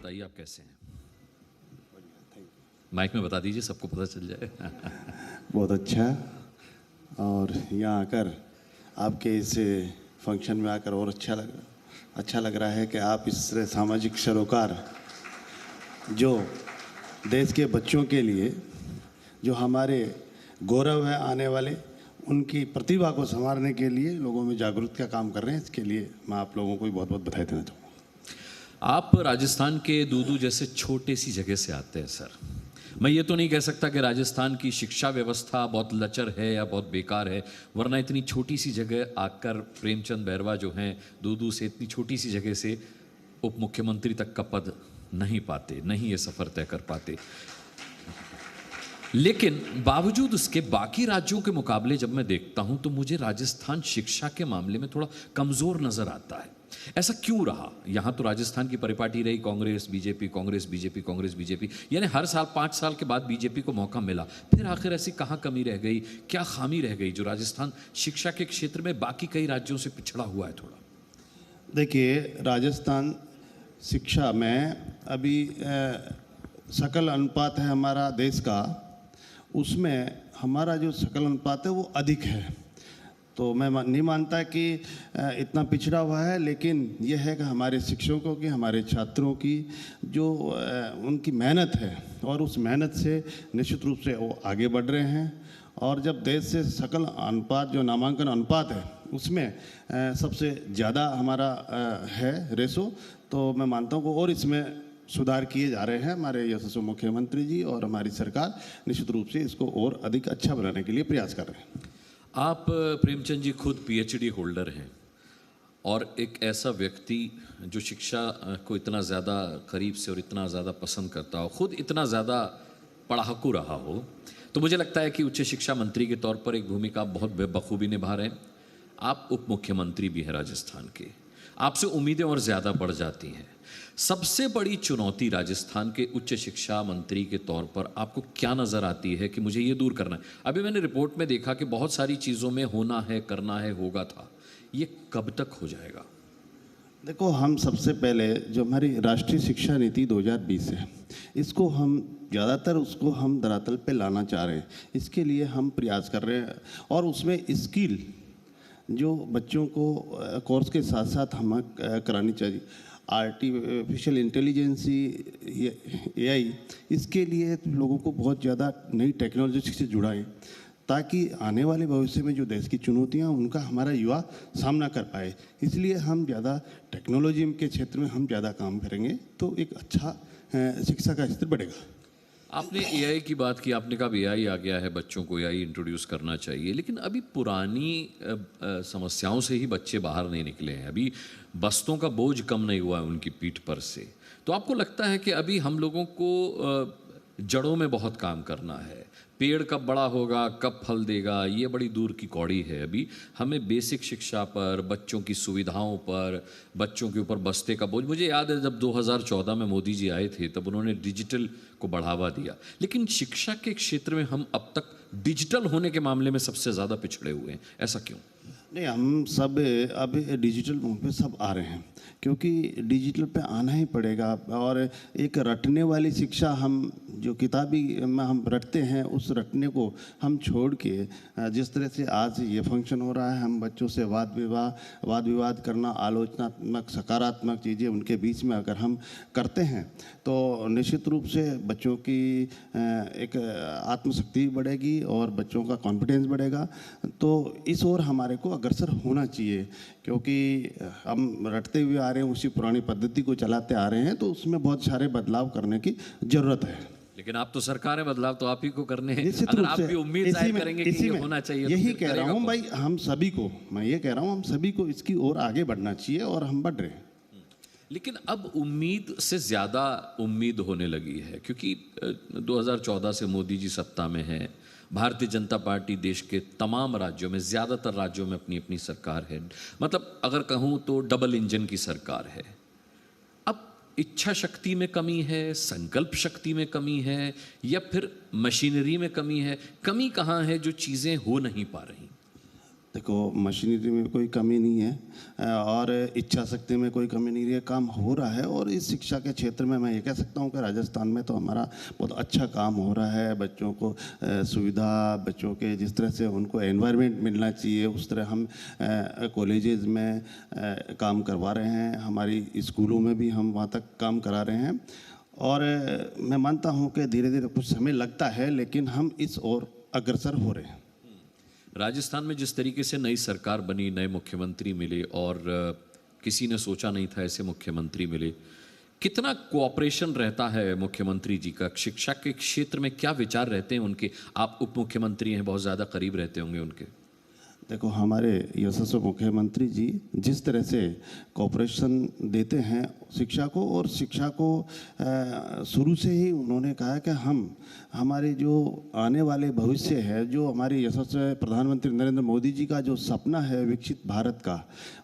बताइए आप कैसे हैं? माइक में बता दीजिए, सबको पता चल जाए। बहुत अच्छा। और यहाँ आकर आपके इस फंक्शन में आकर और अच्छा लग रहा है कि आप इस सामाजिक सरोकार जो देश के बच्चों के लिए, जो हमारे गौरव है आने वाले, उनकी प्रतिभा को संवारने के लिए लोगों में जागरूकता का काम कर रहे हैं। इसके लिए मैं आप लोगों को भी बहुत बहुत बधाई देना चाहूँगा। आप राजस्थान के दूदू जैसे छोटे सी जगह से आते हैं सर। मैं ये तो नहीं कह सकता कि राजस्थान की शिक्षा व्यवस्था बहुत लचर है या बहुत बेकार है, वरना इतनी छोटी सी जगह आकर प्रेमचंद बैरवा जो हैं दूदू से इतनी छोटी सी जगह से उप मुख्यमंत्री तक का पद नहीं पाते, नहीं ये सफ़र तय कर पाते। लेकिन बावजूद उसके बाकी राज्यों के मुकाबले जब मैं देखता हूं तो मुझे राजस्थान शिक्षा के मामले में थोड़ा कमज़ोर नज़र आता है। ऐसा क्यों रहा? यहाँ तो राजस्थान की परिपाटी रही Congress BJP, Congress BJP, Congress BJP, यानी हर साल 5 साल के बाद बीजेपी को मौका मिला। फिर आखिर ऐसी कहाँ कमी रह गई, क्या खामी रह गई जो राजस्थान शिक्षा के क्षेत्र में बाकी कई राज्यों से पिछड़ा हुआ है थोड़ा? देखिए, राजस्थान शिक्षा में अभी सकल अनुपात है हमारा देश का, उसमें हमारा जो सकल अनुपात है वो अधिक है। तो मैं नहीं मानता कि इतना पिछड़ा हुआ है, लेकिन यह है कि हमारे शिक्षकों की, हमारे छात्रों की जो उनकी मेहनत है, और उस मेहनत से निश्चित रूप से वो आगे बढ़ रहे हैं। और जब देश से सकल अनुपात जो नामांकन अनुपात है उसमें सबसे ज़्यादा हमारा है रेशो, तो मैं मानता हूँ कि और इसमें सुधार किए जा रहे हैं। हमारे यशस्वी मुख्यमंत्री जी और हमारी सरकार निश्चित रूप से इसको और अधिक अच्छा बनाने के लिए प्रयास कर रहे हैं। आप प्रेमचंद जी खुद पीएचडी होल्डर हैं और एक ऐसा व्यक्ति जो शिक्षा को इतना ज़्यादा करीब से और इतना ज़्यादा पसंद करता हो, खुद इतना ज़्यादा पढ़ाकू रहा हो, तो मुझे लगता है कि उच्च शिक्षा मंत्री के तौर पर एक भूमिका आप बहुत बखूबी निभा रहे हैं। आप उप मुख्यमंत्री भी हैं राजस्थान के, आपसे उम्मीदें और ज़्यादा बढ़ जाती हैं। सबसे बड़ी चुनौती राजस्थान के उच्च शिक्षा मंत्री के तौर पर आपको क्या नज़र आती है कि मुझे ये दूर करना है? अभी मैंने रिपोर्ट में देखा कि बहुत सारी चीज़ों में होना है, करना है, होगा था, ये कब तक हो जाएगा? देखो, हम सबसे पहले जो हमारी राष्ट्रीय शिक्षा नीति 2020 है, इसको हम ज़्यादातर उसको हम धरातल पे लाना चाह रहे हैं। इसके लिए हम प्रयास कर रहे हैं, और उसमें स्किल जो बच्चों को कोर्स के साथ साथ हमें करानी चाहिए। आर्टिफिशियल इंटेलिजेंसी, एआई, इसके लिए लोगों को बहुत ज़्यादा नई टेक्नोलॉजी से जुड़ाएं, ताकि आने वाले भविष्य में जो देश की चुनौतियां उनका हमारा युवा सामना कर पाए। इसलिए हम ज़्यादा टेक्नोलॉजी के क्षेत्र में हम ज़्यादा काम करेंगे तो एक अच्छा शिक्षा का स्तर बढ़ेगा। आपने एआई की बात की, आपने कहा एआई आ गया है, बच्चों को एआई इंट्रोड्यूस करना चाहिए, लेकिन अभी पुरानी समस्याओं से ही बच्चे बाहर नहीं निकले हैं। अभी बस्तों का बोझ कम नहीं हुआ है उनकी पीठ पर से। तो आपको लगता है कि अभी हम लोगों को जड़ों में बहुत काम करना है? पेड़ कब बड़ा होगा, कब फल देगा, ये बड़ी दूर की कौड़ी है। अभी हमें बेसिक शिक्षा पर, बच्चों की सुविधाओं पर, बच्चों के ऊपर बस्ते का बोझ। मुझे याद है जब 2014 में मोदी जी आए थे तब उन्होंने डिजिटल को बढ़ावा दिया, लेकिन शिक्षा के क्षेत्र में हम अब तक डिजिटल होने के मामले में सबसे ज़्यादा पिछड़े हुए हैं। ऐसा क्यों? नहीं, हम सब अब डिजिटल मुंह पे सब आ रहे हैं, क्योंकि डिजिटल पे आना ही पड़ेगा। और एक रटने वाली शिक्षा, हम जो किताबी में हम रटते हैं, उस रटने को हम छोड़ के जिस तरह से आज ये फंक्शन हो रहा है, हम बच्चों से वाद विवाद करना, आलोचनात्मक सकारात्मक चीज़ें उनके बीच में अगर हम करते हैं तो निश्चित रूप से बच्चों की एक आत्मशक्ति बढ़ेगी और बच्चों का कॉन्फिडेंस बढ़ेगा। तो इस ओर हमारे को अग्रसर होना चाहिए, क्योंकि हम रटते हुए आ रहे हैं, उसी पुरानी पद्धति को चलाते आ रहे हैं, तो उसमें बहुत सारे बदलाव करने की ज़रूरत है। लेकिन आप तो सरकार है, बदलाव तो आप ही को करने हैं। निश्चित अगर रूप आप से भी उम्मीद जाहिर करेंगे कि ये होना चाहिए, यही तो कह रहा हूँ भाई, हम सभी को, मैं ये कह रहा हूँ हम सभी को इसकी ओर आगे बढ़ना चाहिए, और हम बढ़ रहे हैं। लेकिन अब उम्मीद से ज़्यादा उम्मीद होने लगी है, क्योंकि 2014 से मोदी जी सत्ता में है। भारतीय जनता पार्टी देश के तमाम राज्यों में, ज़्यादातर राज्यों में अपनी अपनी सरकार है। मतलब अगर कहूँ तो डबल इंजन की सरकार है। अब इच्छा शक्ति में कमी है, संकल्प शक्ति में कमी है, या फिर मशीनरी में कमी है? कमी कहाँ है जो चीज़ें हो नहीं पा रही? देखो, मशीनरी में कोई कमी नहीं है और इच्छा शक्ति में कोई कमी नहीं है, काम हो रहा है। और इस शिक्षा के क्षेत्र में मैं ये कह सकता हूँ कि राजस्थान में तो हमारा बहुत अच्छा काम हो रहा है। बच्चों को सुविधा, बच्चों के जिस तरह से उनको एनवायरनमेंट मिलना चाहिए उस तरह हम कॉलेजेस में काम करवा रहे हैं, हमारी स्कूलों में भी हम वहाँ तक काम करा रहे हैं। और मैं मानता हूँ कि धीरे धीरे कुछ समय लगता है, लेकिन हम इस ओर अग्रसर हो रहे हैं। राजस्थान में जिस तरीके से नई सरकार बनी, नए मुख्यमंत्री मिले और किसी ने सोचा नहीं था ऐसे मुख्यमंत्री मिले, कितना कोऑपरेशन रहता है मुख्यमंत्री जी का? शिक्षा के क्षेत्र में क्या विचार रहते हैं उनके? आप उप मुख्यमंत्री हैं, बहुत ज़्यादा करीब रहते होंगे उनके। देखो, हमारे यशस्वी मुख्यमंत्री जी जिस तरह से कोऑपरेशन देते हैं शिक्षा को, और शिक्षा को शुरू से ही उन्होंने कहा कि हमारे जो आने वाले भविष्य है, जो हमारे यशस्वी प्रधानमंत्री नरेंद्र मोदी जी का जो सपना है विकसित भारत का,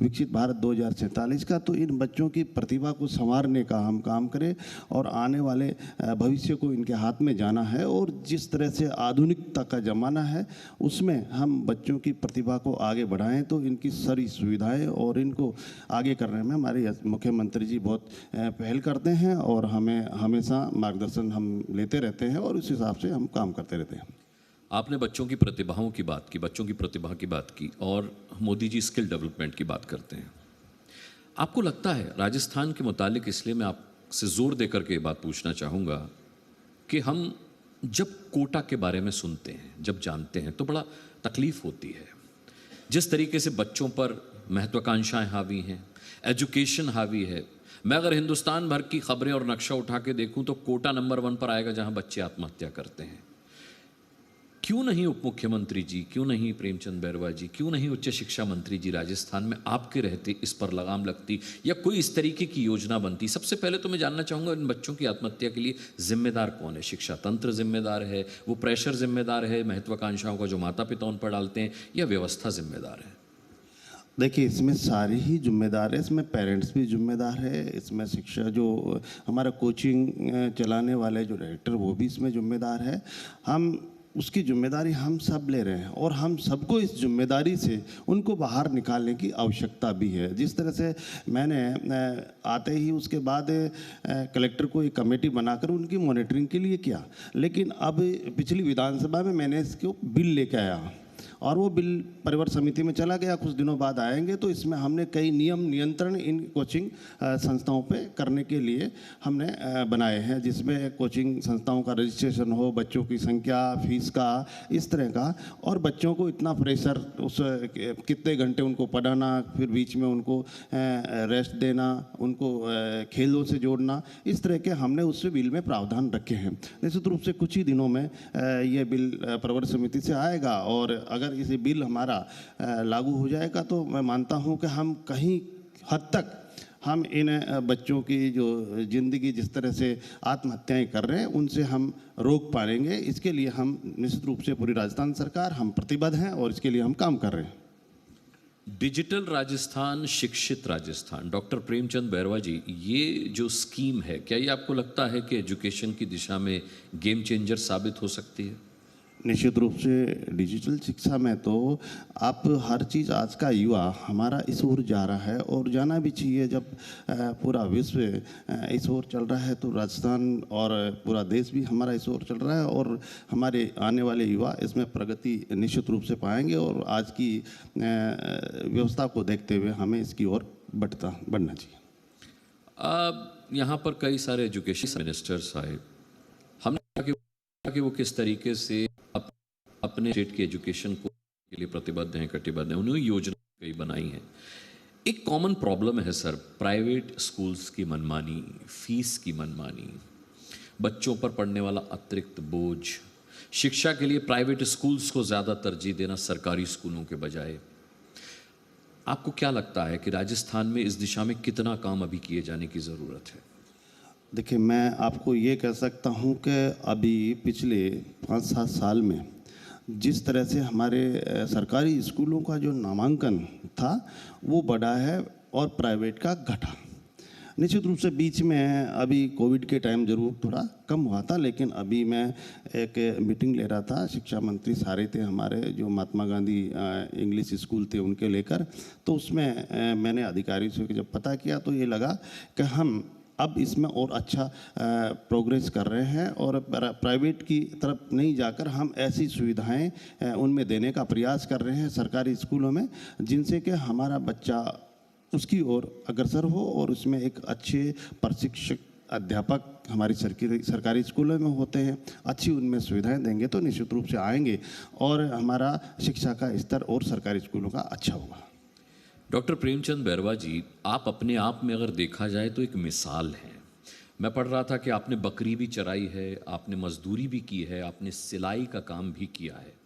विकसित भारत 2047 का, तो इन बच्चों की प्रतिभा को संवारने का हम काम करें और आने वाले भविष्य को इनके हाथ में जाना है। और जिस तरह से आधुनिकता का ज़माना है उसमें हम बच्चों की प्रतिभा को आगे बढ़ाएं, तो इनकी सारी सुविधाएं और इनको आगे करने में हमारे मुख्यमंत्री जी बहुत पहल करते हैं और हमें हमेशा मार्गदर्शन हम लेते रहते हैं और उस हिसाब से हम काम करते रहते हैं। आपने बच्चों की प्रतिभाओं की बात की, बच्चों की प्रतिभा की बात की, और मोदी जी स्किल डेवलपमेंट की बात करते हैं। आपको लगता है राजस्थान के मुतालिक, इसलिए मैं आपसे जोर देकर के ये बात पूछना चाहूँगा कि हम जब कोटा के बारे में सुनते हैं, जब जानते हैं, तो बड़ा तकलीफ होती है। जिस तरीके से बच्चों पर महत्वाकांक्षाएं हावी हैं, एजुकेशन हावी है। मैं अगर हिंदुस्तान भर की खबरें और नक्शा उठा के देखूं तो कोटा नंबर 1 पर आएगा जहां बच्चे आत्महत्या करते हैं। क्यों नहीं उप मुख्यमंत्री जी, क्यों नहीं प्रेमचंद बैरवा जी, क्यों नहीं उच्च शिक्षा मंत्री जी राजस्थान में आपके रहते इस पर लगाम लगती या कोई इस तरीके की योजना बनती? सबसे पहले तो मैं जानना चाहूँगा, इन बच्चों की आत्महत्या के लिए जिम्मेदार कौन है? शिक्षा तंत्र जिम्मेदार है, वो प्रेशर जिम्मेदार है, महत्वाकांक्षाओं का जो माता पिता उन पर डालते हैं, या व्यवस्था जिम्मेदार है? देखिए, इसमें सारी ही जिम्मेदार है। इसमें पेरेंट्स भी जिम्मेदार है, इसमें शिक्षा जो हमारा कोचिंग चलाने वाले जो डायरेक्टर वो भी इसमें जिम्मेदार है। हम उसकी जिम्मेदारी हम सब ले रहे हैं और हम सबको इस जिम्मेदारी से उनको बाहर निकालने की आवश्यकता भी है। जिस तरह से मैंने आते ही उसके बाद कलेक्टर को एक कमेटी बनाकर उनकी मॉनिटरिंग के लिए किया, लेकिन अब पिछली विधानसभा में मैंने इसको बिल लेके आया और वो बिल परिवर समिति में चला गया, कुछ दिनों बाद आएंगे। तो इसमें हमने कई नियम नियंत्रण इन कोचिंग संस्थाओं पे करने के लिए हमने बनाए हैं, जिसमें कोचिंग संस्थाओं का रजिस्ट्रेशन हो, बच्चों की संख्या, फीस का, इस तरह का, और बच्चों को इतना प्रेशर, उस कितने घंटे उनको पढ़ाना, फिर बीच में उनको रेस्ट देना, उनको खेलों से जोड़ना, इस तरह के हमने उस बिल में प्रावधान रखे हैं। निश्चित रूप से कुछ ही दिनों में ये बिल परिवर समिति से आएगा और अगर ये बिल हमारा लागू हो जाएगा तो मैं मानता हूं कि हम कहीं हद तक हम इन बच्चों की जो ज़िंदगी जिस तरह से आत्महत्याएं कर रहे हैं उनसे हम रोक पाएंगे। इसके लिए हम निश्चित रूप से पूरी राजस्थान सरकार हम प्रतिबद्ध हैं और इसके लिए हम काम कर रहे हैं। डिजिटल राजस्थान, शिक्षित राजस्थान, डॉक्टर प्रेमचंद बैरवा जी, ये जो स्कीम है, क्या ये आपको लगता है कि एजुकेशन की दिशा में गेम चेंजर साबित हो सकती है? निश्चित रूप से डिजिटल शिक्षा में तो आप हर चीज़, आज का युवा हमारा इस ओर जा रहा है और जाना भी चाहिए। जब पूरा विश्व इस ओर चल रहा है तो राजस्थान और पूरा देश भी हमारा इस ओर चल रहा है और हमारे आने वाले युवा इसमें प्रगति निश्चित रूप से पाएंगे और आज की व्यवस्था को देखते हुए हमें इसकी ओर बढ़ना चाहिए। यहाँ पर कई सारे एजुकेशन मिनिस्टर्स आए, हमने कहा कि वो किस तरीके से अपने स्टेट की एजुकेशन को के लिए प्रतिबद्ध हैं, कटिबद्ध हैं, उन्होंने योजना कई बनाई हैं। एक कॉमन प्रॉब्लम है सर, प्राइवेट स्कूल्स की मनमानी, फीस की मनमानी, बच्चों पर पड़ने वाला अतिरिक्त बोझ, शिक्षा के लिए प्राइवेट स्कूल्स को ज़्यादा तरजीह देना सरकारी स्कूलों के बजाय। आपको क्या लगता है कि राजस्थान में इस दिशा में कितना काम अभी किए जाने की ज़रूरत है? देखिए, मैं आपको ये कह सकता हूँ कि अभी पिछले 5-7 साल में जिस तरह से हमारे सरकारी स्कूलों का जो नामांकन था वो बढ़ा है और प्राइवेट का घटा। निश्चित रूप से बीच में अभी कोविड के टाइम जरूर थोड़ा कम हुआ था, लेकिन अभी मैं एक मीटिंग ले रहा था, शिक्षा मंत्री सारे थे हमारे, जो महात्मा गांधी इंग्लिश स्कूल थे उनके लेकर, तो उसमें मैंने अधिकारियों से जब पता किया तो ये लगा कि हम अब इसमें और अच्छा प्रोग्रेस कर रहे हैं और प्राइवेट की तरफ नहीं जाकर हम ऐसी सुविधाएं उनमें देने का प्रयास कर रहे हैं सरकारी स्कूलों में, जिनसे कि हमारा बच्चा उसकी ओर अग्रसर हो और उसमें एक अच्छे प्रशिक्षक अध्यापक हमारी सरकारी स्कूलों में होते हैं, अच्छी उनमें सुविधाएं देंगे तो निश्चित रूप से आएंगे और हमारा शिक्षा का स्तर और सरकारी स्कूलों का अच्छा होगा। डॉक्टर प्रेमचंद बैरवा जी, आप अपने आप में अगर देखा जाए तो एक मिसाल हैं। मैं पढ़ रहा था कि आपने बकरी भी चराई है, आपने मजदूरी भी की है, आपने सिलाई का काम भी किया है।